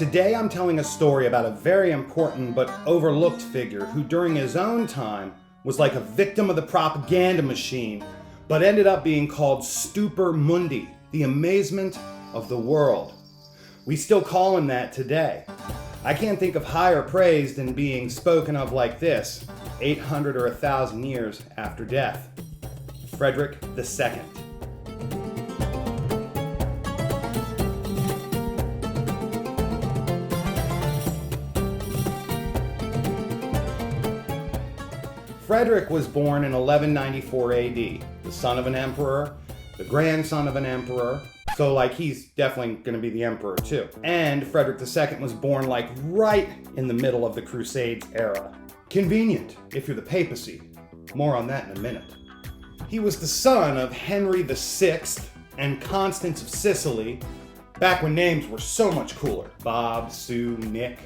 Today I'm telling a story about a very important but overlooked figure who during his own time was like a victim of the propaganda machine, but ended up being called Stupor Mundi, the amazement of the world. We still call him that today. I can't think of higher praise than being spoken of like this, 800 or 1,000 years after death. Frederick II. Frederick was born in 1194 AD, the son of an emperor, the grandson of an emperor, so he's definitely going to be the emperor too. And Frederick II was born right in the middle of the Crusades era. Convenient if you're the papacy. More on that in a minute. He was the son of Henry VI and Constance of Sicily, back when names were so much cooler. Bob, Sue, Nick.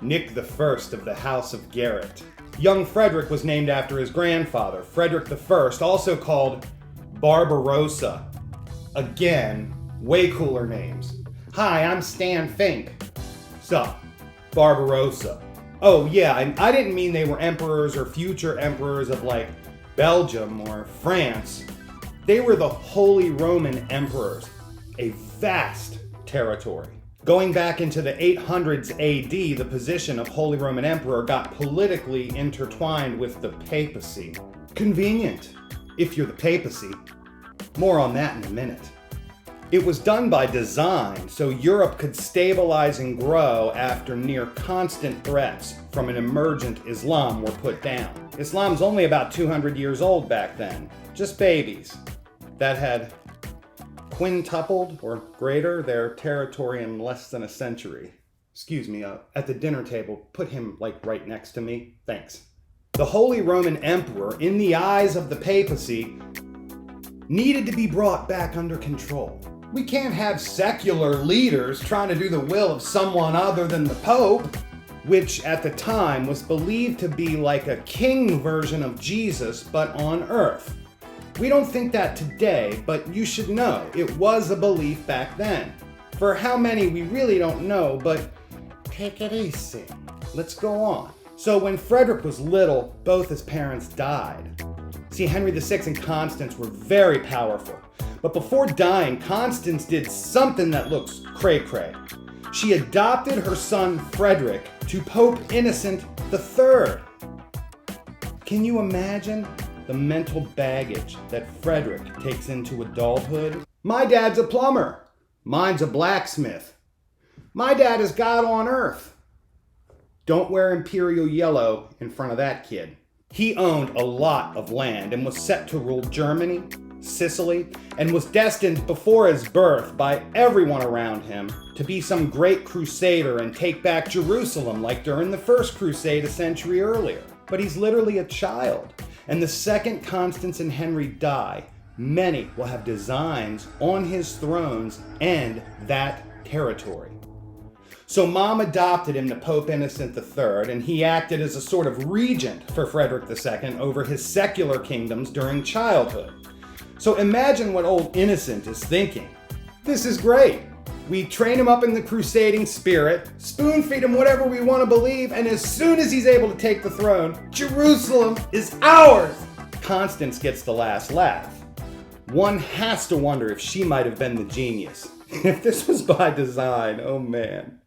Nick the First of the House of Garrett. Young Frederick was named after his grandfather, Frederick I, also called Barbarossa. Again, way cooler names. Hi, I'm Stan Fink. Sup, Barbarossa. Oh yeah, I didn't mean they were emperors or future emperors of Belgium or France. They were the Holy Roman Emperors, a vast territory. Going back into the 800s AD, the position of Holy Roman Emperor got politically intertwined with the papacy. Convenient, if you're the papacy. More on that in a minute. It was done by design so Europe could stabilize and grow after near constant threats from an emergent Islam were put down. Islam's only about 200 years old back then. Just babies that had quintupled or greater their territory in less than a century. Excuse me, at the dinner table, put him right next to me. Thanks. The Holy Roman Emperor, in the eyes of the papacy, needed to be brought back under control. We can't have secular leaders trying to do the will of someone other than the Pope, which at the time was believed to be like a king version of Jesus, but on earth. We don't think that today, but you should know it was a belief back then. For how many we really don't know, but take it easy. Let's go on. So when Frederick was little, both his parents died. See, Henry VI and Constance were very powerful. But before dying, Constance did something that looks cray-cray. She adopted her son Frederick to Pope Innocent III. Can you imagine the mental baggage that Frederick takes into adulthood? My dad's a plumber. Mine's a blacksmith. My dad is God on earth. Don't wear imperial yellow in front of that kid. He owned a lot of land and was set to rule Germany, Sicily, and was destined before his birth by everyone around him to be some great crusader and take back Jerusalem like during the First Crusade a century earlier. But he's literally a child. And the second Constance and Henry die, many will have designs on his thrones and that territory. So Mom adopted him to Pope Innocent III, and he acted as a sort of regent for Frederick II over his secular kingdoms during childhood. So imagine what old Innocent is thinking. This is great. We train him up in the crusading spirit, spoon feed him whatever we want to believe, and as soon as he's able to take the throne, Jerusalem is ours! Constance gets the last laugh. One has to wonder if she might have been the genius. If this was by design, oh man.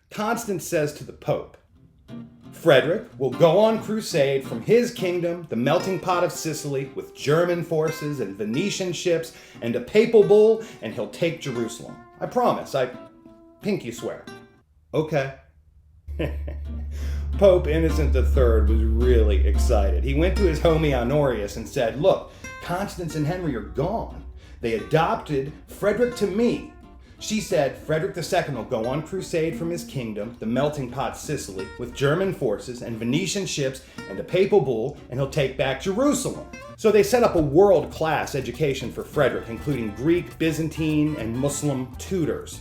Constance says to the Pope, Frederick will go on crusade from his kingdom, the melting pot of Sicily, with German forces and Venetian ships and a papal bull, and he'll take Jerusalem. I promise, I pinky swear. Okay. Pope Innocent III was really excited. He went to his homie Honorius and said, look, Constance and Henry are gone. They adopted Frederick to me. She said Frederick II will go on crusade from his kingdom, the melting pot Sicily, with German forces and Venetian ships and a papal bull, and he'll take back Jerusalem. So they set up a world-class education for Frederick, including Greek, Byzantine, and Muslim tutors.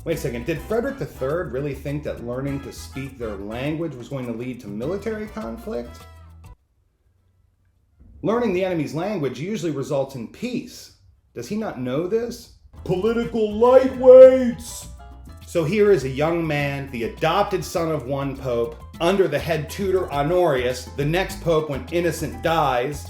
Wait a second, did Frederick III really think that learning to speak their language was going to lead to military conflict? Learning the enemy's language usually results in peace. Does he not know this? Political lightweights! So here is a young man, the adopted son of one pope, under the head tutor Honorius, the next pope when Innocent dies.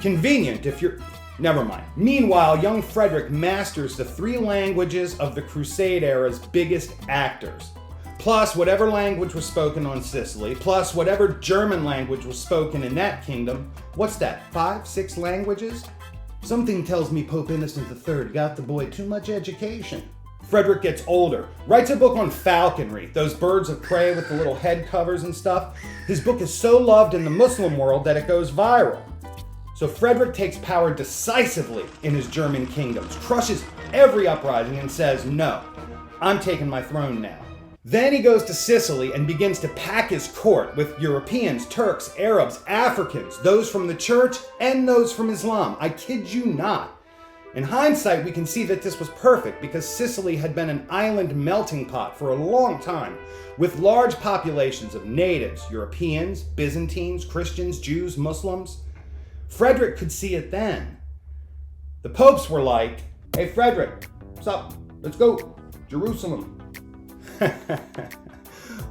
Convenient if you're... Never mind. Meanwhile, young Frederick masters the 3 languages of the Crusade era's biggest actors. Plus whatever language was spoken on Sicily, plus whatever German language was spoken in that kingdom. What's that, 5, 6 languages? Something tells me Pope Innocent III got the boy too much education. Frederick gets older, writes a book on falconry, those birds of prey with the little head covers and stuff. His book is so loved in the Muslim world that it goes viral. So Frederick takes power decisively in his German kingdoms, crushes every uprising and says, no, I'm taking my throne now. Then he goes to Sicily and begins to pack his court with Europeans, Turks, Arabs, Africans, those from the church and those from Islam. I kid you not. In hindsight, we can see that this was perfect because Sicily had been an island melting pot for a long time, with large populations of natives, Europeans, Byzantines, Christians, Jews, Muslims. Frederick could see it then. The popes were like, hey Frederick, what's up? Let's go, Jerusalem.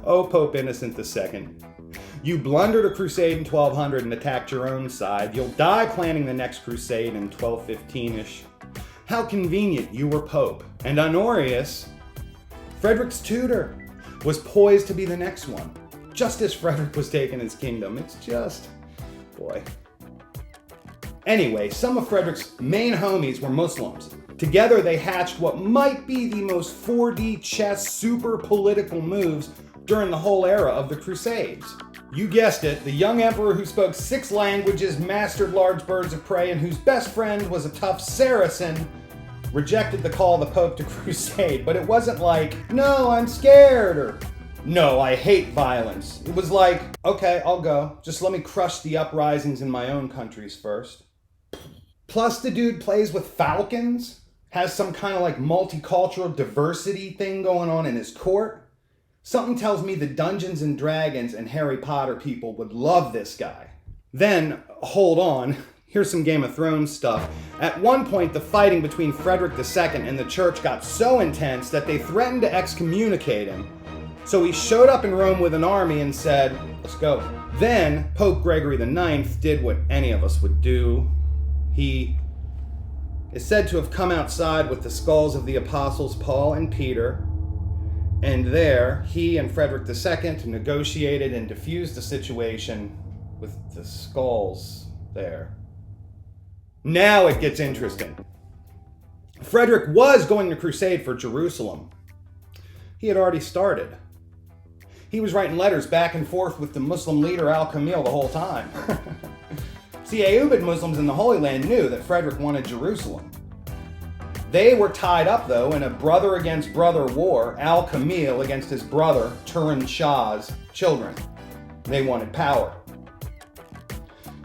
Oh, Pope Innocent II. You blundered a crusade in 1200 and attacked your own side. You'll die planning the next crusade in 1215-ish. How convenient you were Pope. And Honorius, Frederick's tutor, was poised to be the next one. Just as Frederick was taking his kingdom. It's just... boy. Anyway, some of Frederick's main homies were Muslims. Together they hatched what might be the most 4D chess super political moves during the whole era of the Crusades. You guessed it, the young emperor who spoke 6 languages, mastered large birds of prey, and whose best friend was a tough Saracen, rejected the call of the Pope to crusade. But it wasn't like, no, I'm scared, or no, I hate violence. It was like, okay, I'll go. Just let me crush the uprisings in my own countries first. Plus the dude plays with falcons, has some kind of like multicultural diversity thing going on in his court. Something tells me the Dungeons and Dragons and Harry Potter people would love this guy. Then, hold on, here's some Game of Thrones stuff. At one point, the fighting between Frederick II and the church got so intense that they threatened to excommunicate him. So he showed up in Rome with an army and said, let's go. Then, Pope Gregory IX did what any of us would do. He is said to have come outside with the skulls of the apostles Paul and Peter, and there he and Frederick II negotiated and diffused the situation with the skulls there. Now it gets interesting. Frederick was going to crusade for Jerusalem. He had already started. He was writing letters back and forth with the Muslim leader Al-Kamil the whole time. See, Ayyubid Muslims in the Holy Land knew that Frederick wanted Jerusalem. They were tied up, though, in a brother against brother war, Al-Kamil against his brother, Turan Shah's children. They wanted power.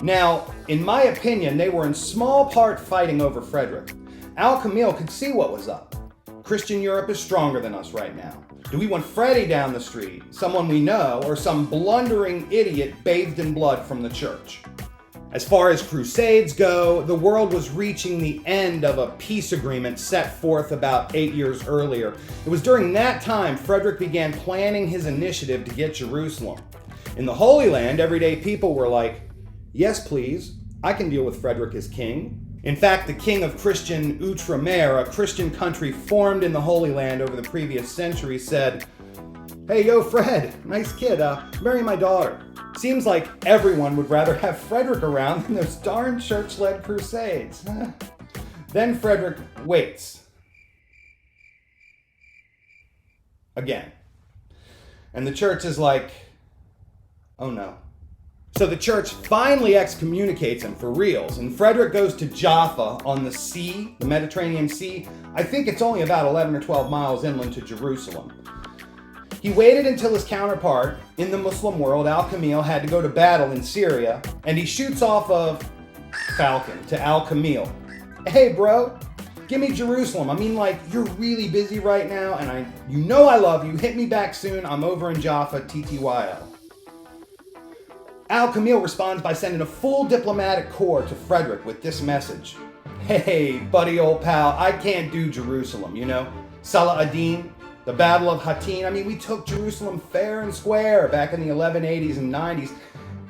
Now, in my opinion, they were in small part fighting over Frederick. Al-Kamil could see what was up. Christian Europe is stronger than us right now. Do we want Freddy down the street, someone we know, or some blundering idiot bathed in blood from the church? As far as crusades go, the world was reaching the end of a peace agreement set forth about 8 years earlier. It was during that time Frederick began planning his initiative to get Jerusalem. In the Holy Land, everyday people were like, yes, please, I can deal with Frederick as king. In fact, the king of Christian Outremer, a Christian country formed in the Holy Land over the previous century, said, hey, yo, Fred, nice kid, marry my daughter. Seems like everyone would rather have Frederick around than those darn church-led crusades. Then Frederick waits. Again. And the church is like, oh no. So the church finally excommunicates him for reals, and Frederick goes to Jaffa on the sea, the Mediterranean Sea. I think it's only about 11 or 12 miles inland to Jerusalem. He waited until his counterpart in the Muslim world, Al-Kamil, had to go to battle in Syria, and he shoots off of Falcon to Al-Kamil. Hey bro, give me Jerusalem. I mean, like, you're really busy right now, and you know I love you. Hit me back soon. I'm over in Jaffa, TTYL. Al-Kamil responds by sending a full diplomatic corps to Frederick with this message. Hey, buddy old pal, I can't do Jerusalem, you know? Salah ad-Din, The Battle of Hattin. I mean, we took Jerusalem fair and square back in the 1180s and 90s.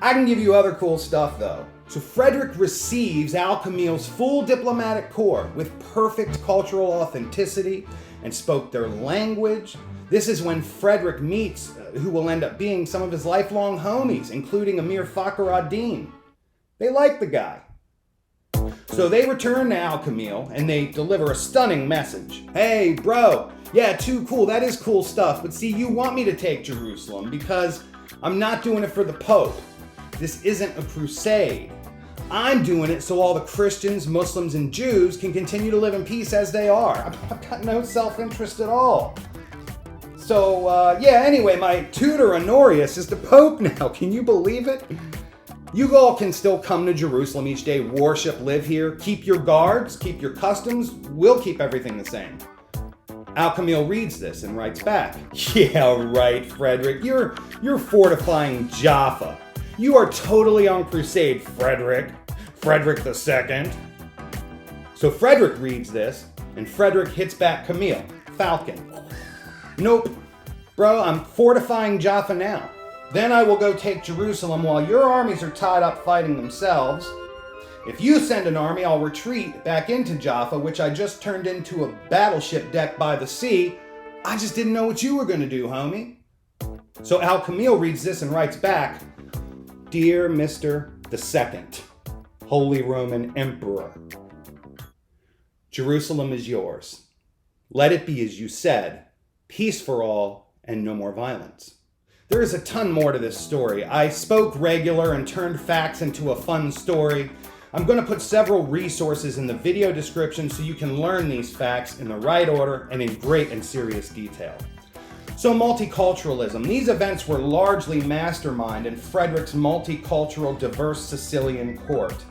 I can give you other cool stuff, though. So Frederick receives Al-Kamil's full diplomatic corps with perfect cultural authenticity and spoke their language. This is when Frederick meets who will end up being some of his lifelong homies, including Amir Fakhr ad-Din. They like the guy. So they return to Al-Kamil and they deliver a stunning message. Hey, bro, yeah, too cool. That is cool stuff. But see, you want me to take Jerusalem because I'm not doing it for the Pope. This isn't a crusade. I'm doing it so all the Christians, Muslims, and Jews can continue to live in peace as they are. I've got no self-interest at all. So, anyway, my tutor Honorius is the Pope now. Can you believe it? You all can still come to Jerusalem each day, worship, live here, keep your guards, keep your customs. We'll keep everything the same. Al-Kamil reads this and writes back, yeah, right, Frederick. You're fortifying Jaffa. You are totally on crusade, Frederick II. So Frederick reads this, and Frederick hits back Camille, Falcon. Nope, bro, I'm fortifying Jaffa now. Then I will go take Jerusalem while your armies are tied up fighting themselves. If you send an army, I'll retreat back into Jaffa, which I just turned into a battleship deck by the sea. I just didn't know what you were going to do, homie. So Al-Kamil reads this and writes back, Dear Mr. II, Holy Roman Emperor, Jerusalem is yours. Let it be as you said, peace for all and no more violence. There is a ton more to this story. I spoke regular and turned facts into a fun story. I'm going to put several resources in the video description so you can learn these facts in the right order and in great and serious detail. So multiculturalism. These events were largely masterminded in Frederick's multicultural, diverse Sicilian court.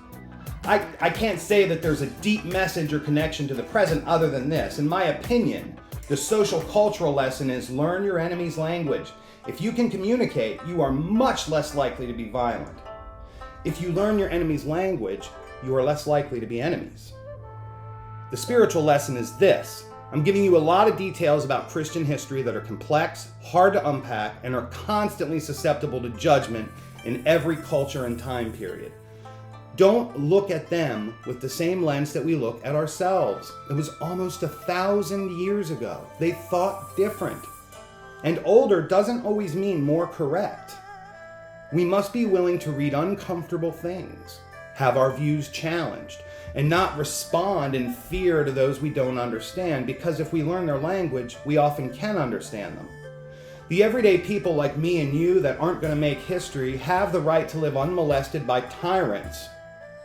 I can't say that there's a deep message or connection to the present other than this. In my opinion, the social cultural lesson is learn your enemy's language. If you can communicate, you are much less likely to be violent. If you learn your enemy's language, you are less likely to be enemies. The spiritual lesson is this. I'm giving you a lot of details about Christian history that are complex, hard to unpack, and are constantly susceptible to judgment in every culture and time period. Don't look at them with the same lens that we look at ourselves. It was almost 1,000 years ago. They thought different. And older doesn't always mean more correct. We must be willing to read uncomfortable things, have our views challenged, and not respond in fear to those we don't understand, because if we learn their language, we often can understand them. The everyday people like me and you that aren't going to make history have the right to live unmolested by tyrants.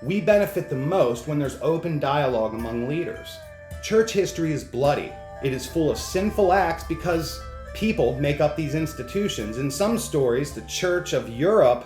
We benefit the most when there's open dialogue among leaders. Church history is bloody. It is full of sinful acts because people make up these institutions. In some stories, the Church of Europe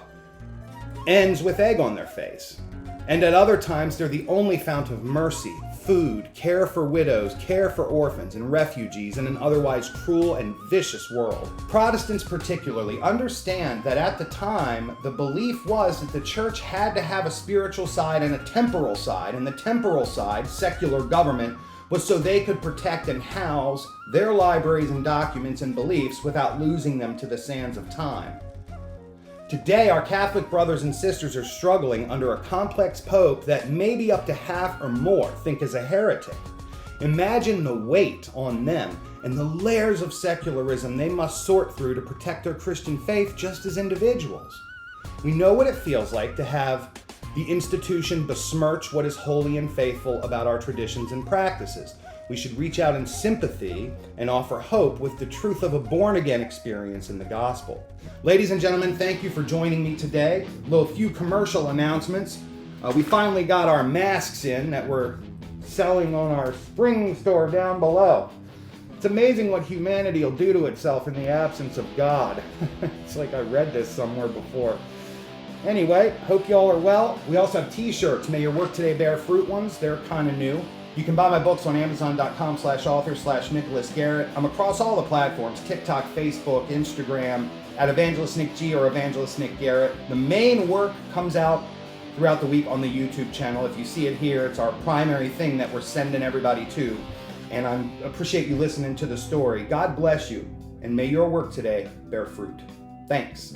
ends with egg on their face. And at other times, they're the only fount of mercy, food, care for widows, care for orphans and refugees in an otherwise cruel and vicious world. Protestants particularly understand that at the time, the belief was that the church had to have a spiritual side and a temporal side, and the temporal side, secular government, was so they could protect and house their libraries and documents and beliefs without losing them to the sands of time. Today, our Catholic brothers and sisters are struggling under a complex pope that maybe up to half or more think is a heretic. Imagine the weight on them and the layers of secularism they must sort through to protect their Christian faith just as individuals. We know what it feels like to have the institution besmirch what is holy and faithful about our traditions and practices. We should reach out in sympathy and offer hope with the truth of a born-again experience in the gospel. Ladies and gentlemen, thank you for joining me today. A few commercial announcements. We finally got our masks in that we're selling on our spring store down below. It's amazing what humanity will do to itself in the absence of God. It's like I read this somewhere before. Anyway, hope you all are well. We also have t-shirts. May your work today bear fruit ones. They're kind of new. You can buy my books on Amazon.com/author/Nicholasdgarrett. I'm across all the platforms, TikTok, Facebook, Instagram, at EvangelistNickG or EvangelistNickGarrett. The main work comes out throughout the week on the YouTube channel. If you see it here, it's our primary thing that we're sending everybody to. and I appreciate you listening to the story. God bless you, and may your work today bear fruit. Thanks.